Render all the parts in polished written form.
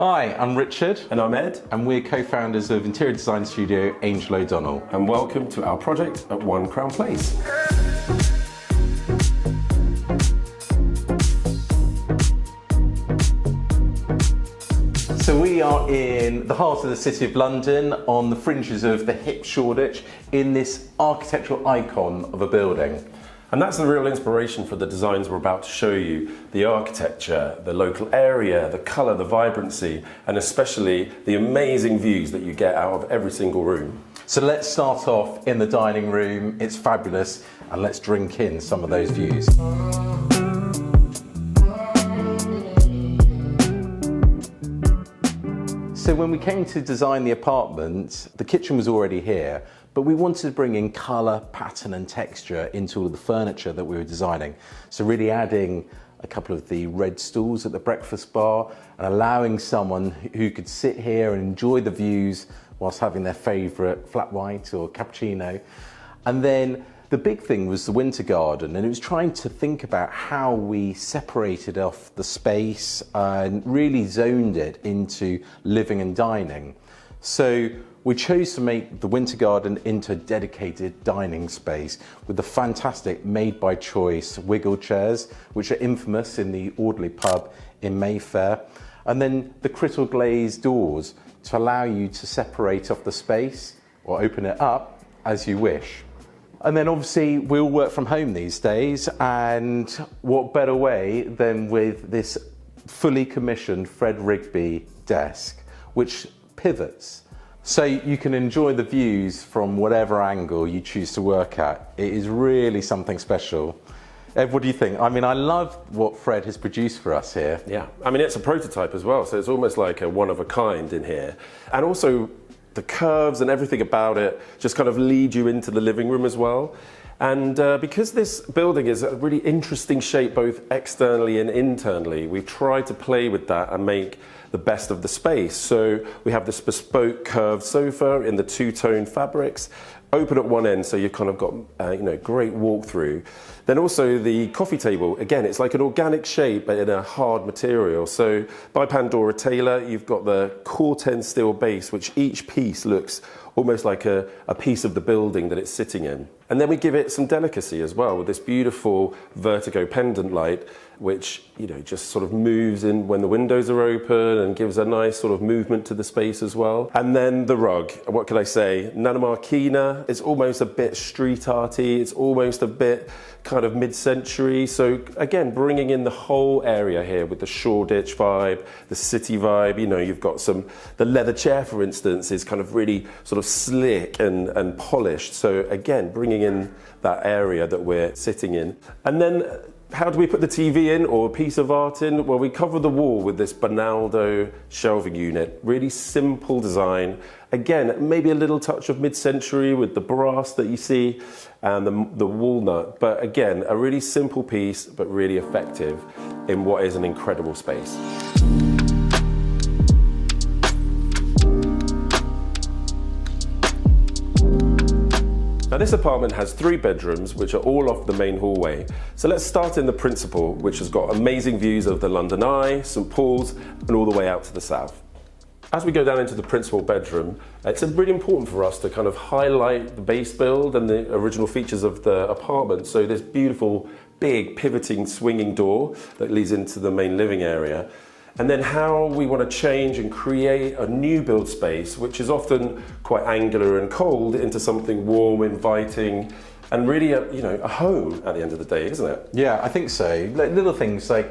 Hi, I'm Richard. And I'm Ed. And we're co-founders of interior design studio Angel O'Donnell. And welcome to our project at One Crown Place. So we are in the heart of the City of London, on the fringes of the hip Shoreditch, in this architectural icon of a building. And that's the real inspiration for the designs we're about to show you. The architecture, the local area, the colour, the vibrancy, and especially the amazing views that you get out of every single room. So let's start off in the dining room. It's fabulous, and let's drink in some of those views. So when we came to design the apartment, the kitchen was already here, but we wanted to bring in colour, pattern and texture into all of the furniture that we were designing. So really adding a couple of the red stools at the breakfast bar and allowing someone who could sit here and enjoy the views whilst having their favourite flat white or cappuccino. And then the big thing was the winter garden, and it was trying to think about how we separated off the space and really zoned it into living and dining. So we chose to make the winter garden into a dedicated dining space with the fantastic made by choice wiggle chairs, which are infamous in the Audley pub in Mayfair, and then the crystal glazed doors to allow you to separate off the space or open it up as you wish. And then obviously we all work from home these days, and what better way than with this fully commissioned Fred Rigby desk, which pivots. So you can enjoy the views from whatever angle you choose to work at. It is really something special. Ed, what do you think? I mean, I love what Fred has produced for us here. Yeah, I mean, it's a prototype as well, so it's almost like a one of a kind in here. And also, the curves and everything about it just kind of lead you into the living room as well. And because this building is a really interesting shape both externally and internally, we've tried to play with that and make the best of the space. So we have this bespoke curved sofa in the two-tone fabrics, open at one end, so you've kind of got great walk-through. Then also the coffee table, again, it's like an organic shape but in a hard material. So by Pandora Taylor, you've got the Corten steel base, which each piece looks almost like a piece of the building that it's sitting in. And then we give it some delicacy as well with this beautiful vertigo pendant light, which just sort of moves in when the windows are open and gives a nice sort of movement to the space as well. And then the rug, what can I say? Nana Marquina, it's almost a bit street arty, it's almost a bit kind of mid-century. So again, bringing in the whole area here with the Shoreditch vibe, the city vibe. You've got the leather chair, for instance, is kind of really sort of slick and polished. So again, bringing in that area that we're sitting in. And then how do we put the TV in or a piece of art in? Well, we cover the wall with this Bonaldo shelving unit. Really simple design. Again, maybe a little touch of mid-century with the brass that you see and the walnut. But again, a really simple piece, but really effective in what is an incredible space. Now this apartment has 3 bedrooms, which are all off the main hallway. So let's start in the principal, which has got amazing views of the London Eye, St Paul's, and all the way out to the south. As we go down into the principal bedroom, it's really important for us to kind of highlight the base build and the original features of the apartment. So this beautiful, big, pivoting, swinging door that leads into the main living area. And then how we want to change and create a new build space, which is often quite angular and cold, into something warm, inviting, and really a home at the end of the day, isn't it? Yeah, I think so. Like little things like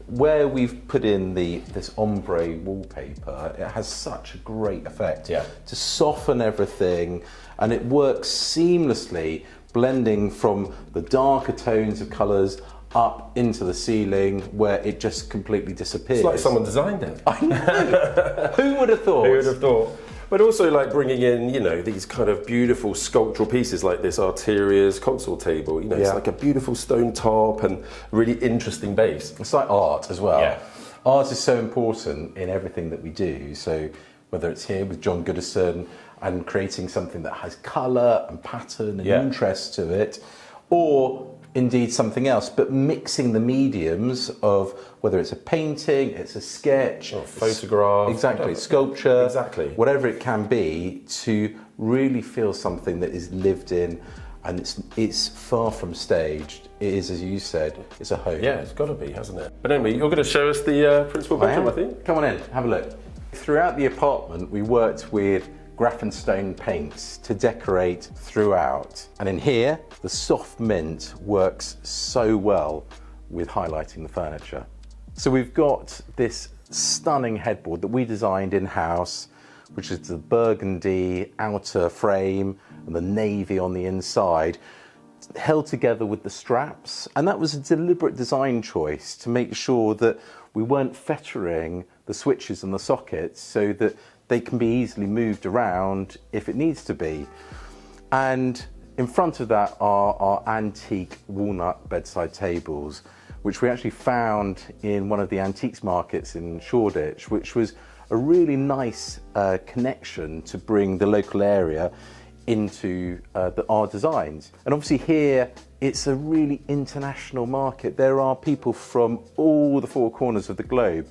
where we've put in this ombre wallpaper, it has such a great effect to soften everything, and it works seamlessly, blending from the darker tones of colours up into the ceiling where it just completely disappears. It's like someone designed it. I know. Who would have thought? Who would have thought? But also like bringing in, these kind of beautiful sculptural pieces like this Arteria's console table. It's like a beautiful stone top and really interesting base. It's like art as well. Yeah. Art is so important in everything that we do. So whether it's here with John Goodison and creating something that has colour and pattern and interest to it, or indeed something else, but mixing the mediums of whether it's a painting, it's a sketch, or photograph, exactly, whatever. sculpture, Exactly. whatever it can be, to really feel something that is lived in, and it's far from staged. It is, as you said, it's a home. Yeah, it's got to be, hasn't it? But anyway, you're going to show us the principal bedroom, I think. Come on in, have a look. Throughout the apartment, we worked with graphene paints to decorate throughout. And in here, the soft mint works so well with highlighting the furniture. So we've got this stunning headboard that we designed in-house, which is the burgundy outer frame and the navy on the inside, held together with the straps. And that was a deliberate design choice to make sure that we weren't fettering the switches and the sockets so that they can be easily moved around if it needs to be. And in front of that are our antique walnut bedside tables, which we actually found in one of the antiques markets in Shoreditch, which was a really nice connection to bring the local area into our designs. And obviously here, it's a really international market. There are people from all the four corners of the globe.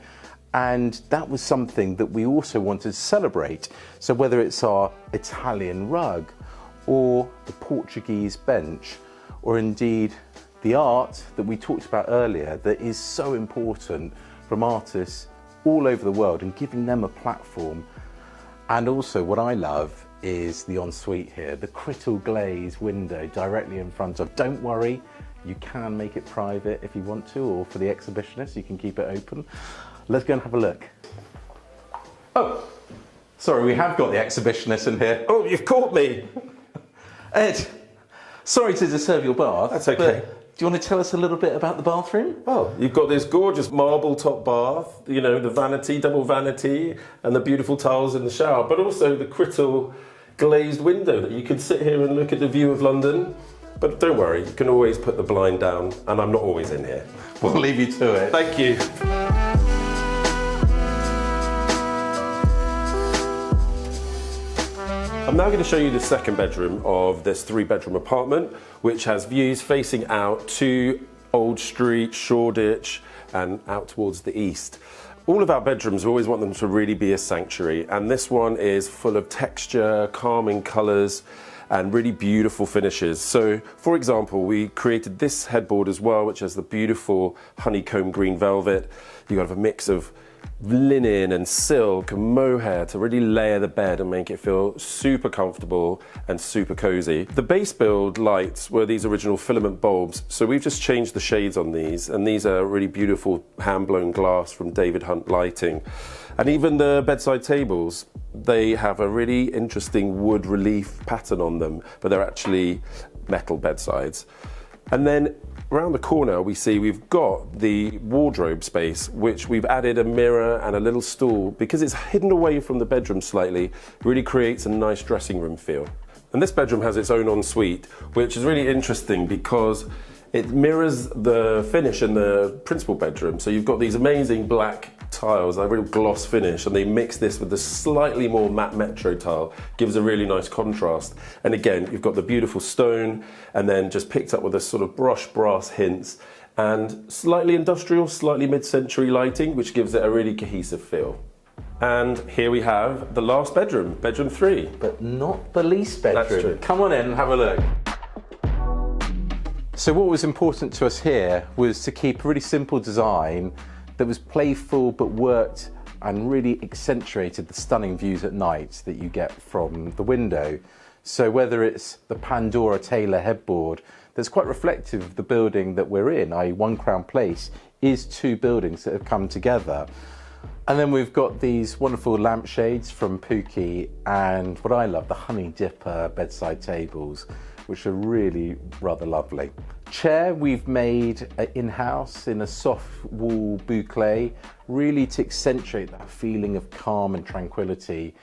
And that was something that we also wanted to celebrate. So whether it's our Italian rug or the Portuguese bench, or indeed the art that we talked about earlier that is so important from artists all over the world, and giving them a platform. And also what I love is the ensuite here, the crystal glaze window directly in front of. Don't worry, you can make it private if you want to, or for the exhibitionists, you can keep it open. Let's go and have a look. Oh, sorry, we have got the exhibitionists in here. Oh, you've caught me. Ed, sorry to disturb your bath. That's okay. Do you want to tell us a little bit about the bathroom? Well, you've got this gorgeous marble top bath, you know, the vanity, double vanity, and the beautiful tiles in the shower, but also the crystal glazed window that you can sit here and look at the view of London. But don't worry, you can always put the blind down, and I'm not always in here. We'll leave you to it. Thank you. I'm now going to show you the second bedroom of this 3-bedroom apartment, which has views facing out to Old Street, Shoreditch, and out towards the east. All of our bedrooms, we always want them to really be a sanctuary, and this one is full of texture, calming colours, and really beautiful finishes. So, for example, we created this headboard as well, which has the beautiful honeycomb green velvet. You have a mix of linen and silk and mohair to really layer the bed and make it feel super comfortable and super cozy. The base build lights were these original filament bulbs, so we've just changed the shades on these, and these are really beautiful hand-blown glass from David Hunt Lighting. And even the bedside tables, they have a really interesting wood relief pattern on them, but they're actually metal bedsides. And then around the corner we see we've got the wardrobe space, which we've added a mirror and a little stool. Because it's hidden away from the bedroom slightly, really creates a nice dressing room feel. And this bedroom has its own ensuite, which is really interesting because it mirrors the finish in the principal bedroom. So you've got these amazing black tiles, a real gloss finish, and they mix this with the slightly more matte metro tile, gives a really nice contrast. And again, you've got the beautiful stone, and then just picked up with a sort of brushed brass hints, and slightly industrial, slightly mid-century lighting, which gives it a really cohesive feel. And here we have the last bedroom, bedroom 3. But not the least bedroom. That's true. Come on in and have a look. So what was important to us here was to keep a really simple design that was playful but worked and really accentuated the stunning views at night that you get from the window. So whether it's the Pandora Taylor headboard that's quite reflective of the building that we're in, i.e. One Crown Place is 2 buildings that have come together. And then we've got these wonderful lampshades from Pookie, and what I love, the Honey Dipper bedside tables, which are really rather lovely. Chair we've made in-house in a soft wool boucle, really to accentuate that feeling of calm and tranquility.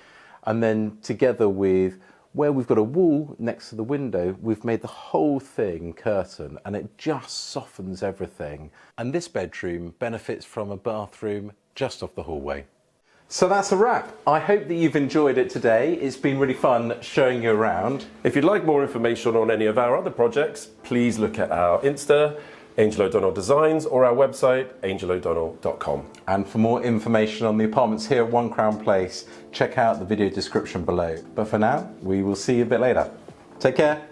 And then together with where we've got a wall next to the window, we've made the whole thing curtain, and it just softens everything. And this bedroom benefits from a bathroom just off the hallway. So that's a wrap. I hope that you've enjoyed it today. It's been really fun showing you around. If you'd like more information on any of our other projects, please look at our Insta, Angel O'Donnell Designs, or our website, angelodonnell.com. And for more information on the apartments here at One Crown Place, check out the video description below. But for now, we will see you a bit later. Take care.